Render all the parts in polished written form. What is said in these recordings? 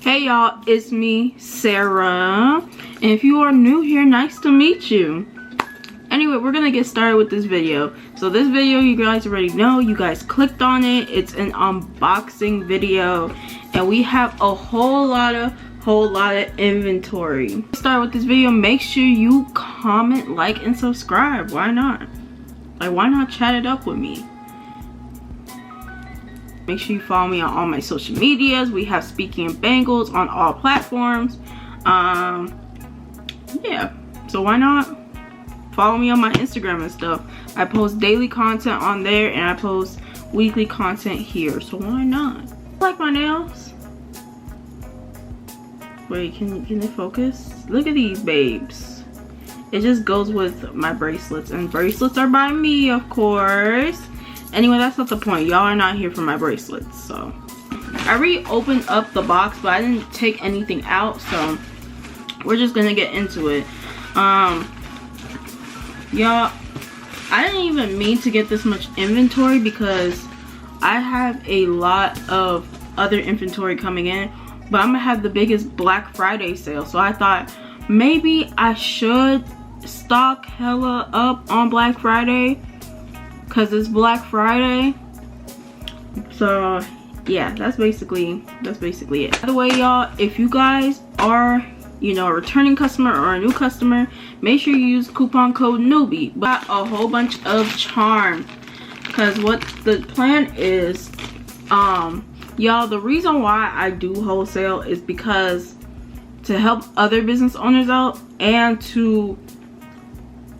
Hey y'all, it's me, Sarah, and if you are new here, nice to meet you. Anyway, we're gonna get started with this video. So this video, you guys already know, you guys clicked on it. It's an unboxing video, and we have a whole lot of inventory. Start with this video. Make sure you comment, like, and subscribe. Why not? Like, why not chat it up with me? Make sure you follow me on all my social medias. We have Speaking of Bangles on all platforms. Yeah, so why not follow me on my Instagram and stuff. I post daily content on there, and I post weekly content here, so why not? Like my nails? Wait, can it focus? Look at these babes. It just goes with my bracelets, and bracelets are by me, of course. Anyway, that's not the point. Y'all are not here for my bracelets. So I already opened up the box, but I didn't take anything out, so we're just gonna get into it. Y'all, I didn't even mean to get this much inventory because I have a lot of other inventory coming in, but I'm gonna have the biggest Black Friday sale, so I thought maybe I should stock hella up on Black Friday because it's Black Friday. So yeah, that's basically it. By the way, y'all, if you guys are, you know, a returning customer or a new customer, make sure you use coupon code newbie. Got a whole bunch of charms, because what the plan is, y'all, the reason why I do wholesale is because to help other business owners out and to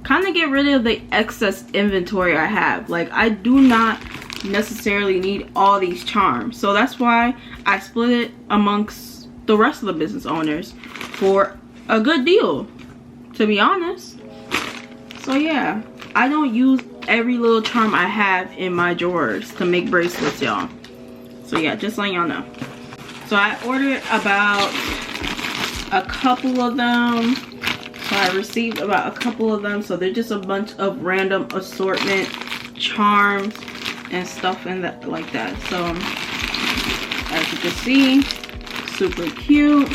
kind of get rid of the excess inventory I have. Like, I do not necessarily need all these charms, so that's why I split it amongst the rest of the business owners for a good deal, to be honest. So yeah, I don't use every little charm I have in my drawers to make bracelets, y'all. So yeah, just letting y'all know. So I ordered about a couple of them. So I received about a couple of them. So they're just a bunch of random assortment charms and stuff and that like that. So as you can see, super cute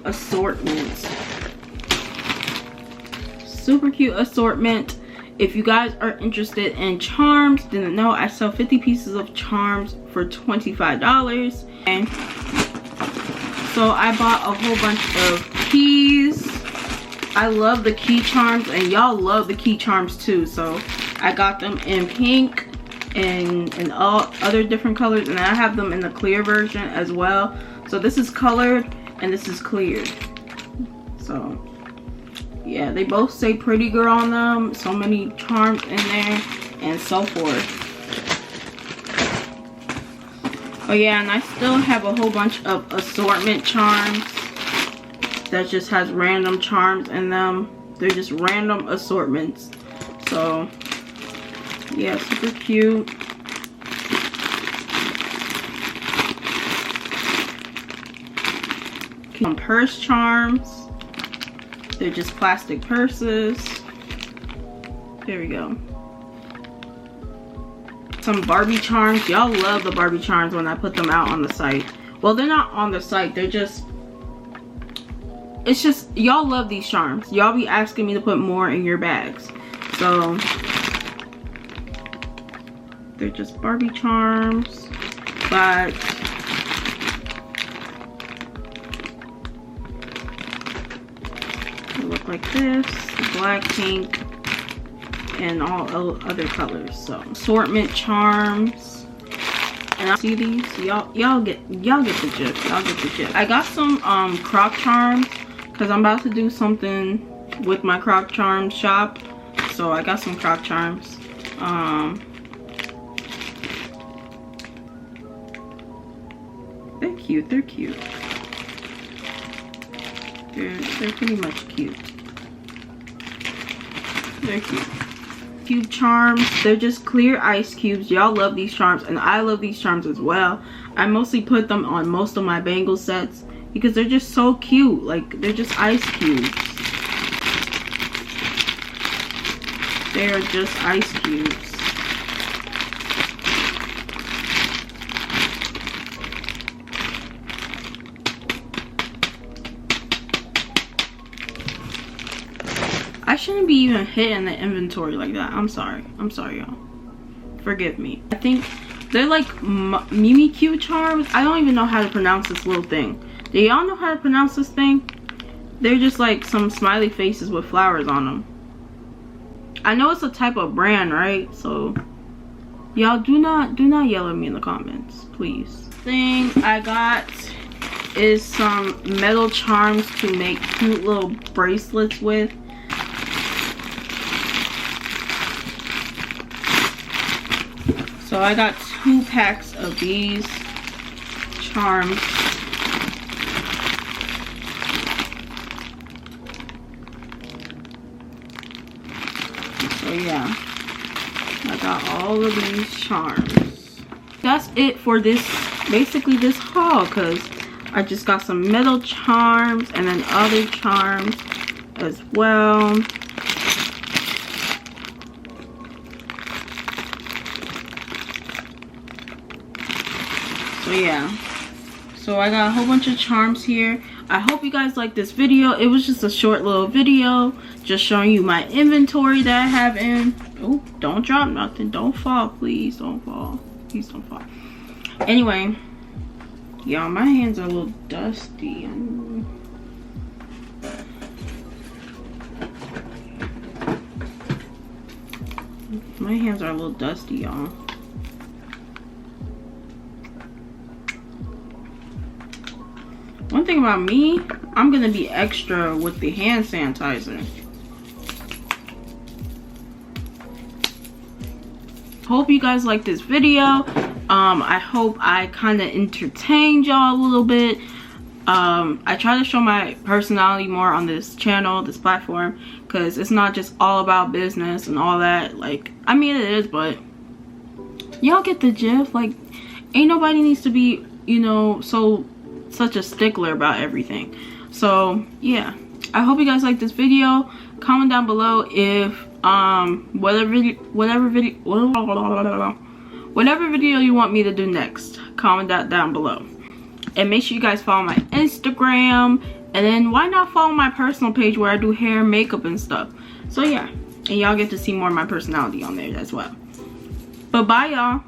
assortment. Super cute assortment. If you guys are interested in charms, didn't know, I sell 50 pieces of charms for $25. And so I bought a whole bunch of keys. I love the key charms, and y'all love the key charms too. So I got them in pink and all other different colors, and I have them in the clear version as well. So this is colored and this is clear. So yeah, they both say pretty girl on them. So many charms in there and so forth. Oh yeah, and I still have a whole bunch of assortment charms that just has random charms in them. They're just random assortments. So yeah, super cute. Some purse charms. They're just plastic purses. There we go. Some Barbie charms. Y'all love the Barbie charms when I put them out on the site. Well, they're not on the site. They're just, it's just, y'all love these charms. Y'all be asking me to put more in your bags. So they're just Barbie charms, but they look like this, black, pink, and all other colors. So assortment charms, and I see these. Y'all get the gist. Y'all get the gist. I got some croc charms because I'm about to do something with my croc charms shop. So I got some croc charms. They're cute. They're cute. They're pretty much cute. They're cute. Cube charms. They're just clear ice cubes. Y'all love these charms, and I love these charms as well. I mostly put them on most of my bangle sets because they're just so cute. Like, they're just ice cubes. They are just ice cubes. shouldn't be even hitting the inventory like that. I'm sorry y'all, forgive me. I think they're like Mimi Q charms. I don't even know how to pronounce this little thing. Do y'all know how to pronounce this thing? They're just like some smiley faces with flowers on them. I know it's a type of brand, right? So y'all do not yell at me in the comments, please. Thing I got is some metal charms to make cute little bracelets with. So I got 2 packs of these charms. So yeah, I got all of these charms. That's it for this, basically this haul, because I just got some metal charms and then other charms as well. So yeah, so I got a whole bunch of charms here. I hope you guys like this video. It was just a short little video just showing you my inventory that I have in. Oh, don't drop nothing, don't fall, please don't fall, please don't fall. Anyway, y'all, my hands are a little dusty. My hands are a little dusty, y'all. One thing about me, I'm gonna be extra with the hand sanitizer. Hope you guys like this video. I hope I kind of entertained y'all a little bit. I try to show my personality more on this channel, this platform, because it's not just all about business and all that. Like, I mean it is, but y'all get the gist. Like, ain't nobody needs to be, you know, such a stickler about everything. So yeah, I hope you guys like this video. Comment down below if whatever video you want me to do next. Comment that down below, and make sure you guys follow my Instagram, and then why not follow my personal page where I do hair, makeup, and stuff. So yeah, and y'all get to see more of my personality on there as well. But bye y'all.